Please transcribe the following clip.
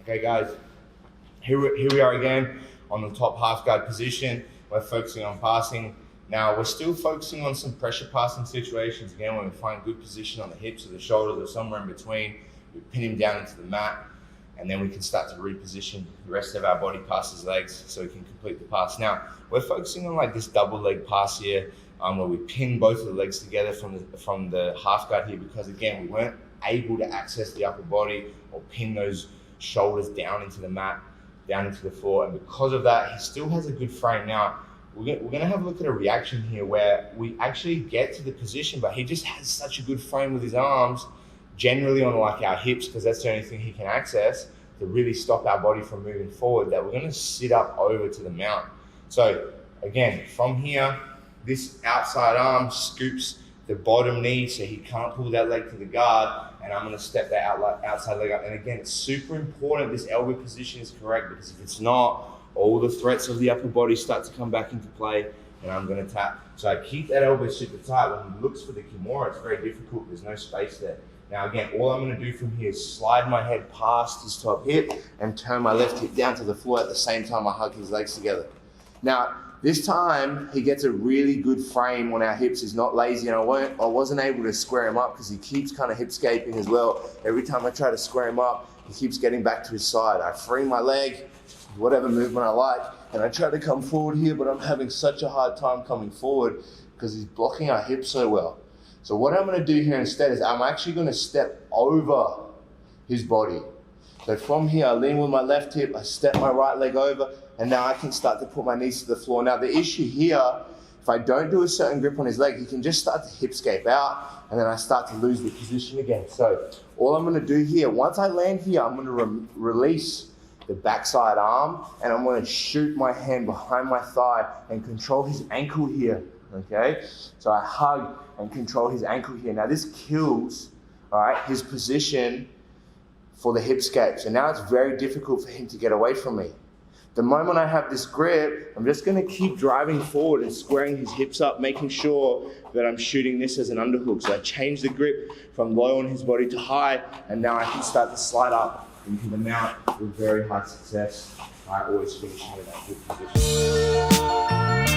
Okay guys, here we are again on the top half guard position. We're focusing on passing. Now we're still focusing on some pressure passing situations. Again, when we find good position on the hips or the shoulders or somewhere in between, we pin him down into the mat, and then we can start to reposition the rest of our body past his legs so we can complete the pass. Now, we're focusing on like this double leg pass here, where we pin both of the legs together from the half guard here, because again, we weren't able to access the upper body or pin those shoulders down into the mat, down into the floor. And because of that, he still has a good frame. Now, we're gonna have a look at a reaction here where we actually get to the position, but he just has such a good frame with his arms, generally on like our hips, because that's the only thing he can access to really stop our body from moving forward, that we're gonna sit up over to the mount. So again, from here, this outside arm scoops the bottom knee so he can't pull that leg to the guard, and I'm gonna step that outside leg up. And again, it's super important this elbow position is correct, because if it's not, all the threats of the upper body start to come back into play, and I'm gonna tap. So I keep that elbow super tight. When he looks for the Kimura, it's very difficult, there's no space there. Now again, all I'm gonna do from here is slide my head past his top hip and turn my left hip down to the floor at the same time I hug his legs together. Now, this time, he gets a really good frame on our hips. He's not lazy, and I wasn't able to square him up because he keeps kind of hipscaping as well. Every time I try to square him up, he keeps getting back to his side. I free my leg, whatever movement I like, and I try to come forward here, but I'm having such a hard time coming forward because he's blocking our hips so well. So what I'm gonna do here instead is I'm actually gonna step over his body. So from here, I lean with my left hip, I step my right leg over, and now I can start to put my knees to the floor. Now the issue here, if I don't do a certain grip on his leg, he can just start to hipscape out, and then I start to lose the position again. So all I'm gonna do here, once I land here, I'm gonna release the backside arm, and I'm gonna shoot my hand behind my thigh and control his ankle here, okay? So I hug and control his ankle here. Now this kills, all right, his position for the hipscape. So now it's very difficult for him to get away from me. The moment I have this grip, I'm just gonna keep driving forward and squaring his hips up, making sure that I'm shooting this as an underhook. So I change the grip from low on his body to high, and now I can start to slide up into the mount with very high success. I always finish in that good position.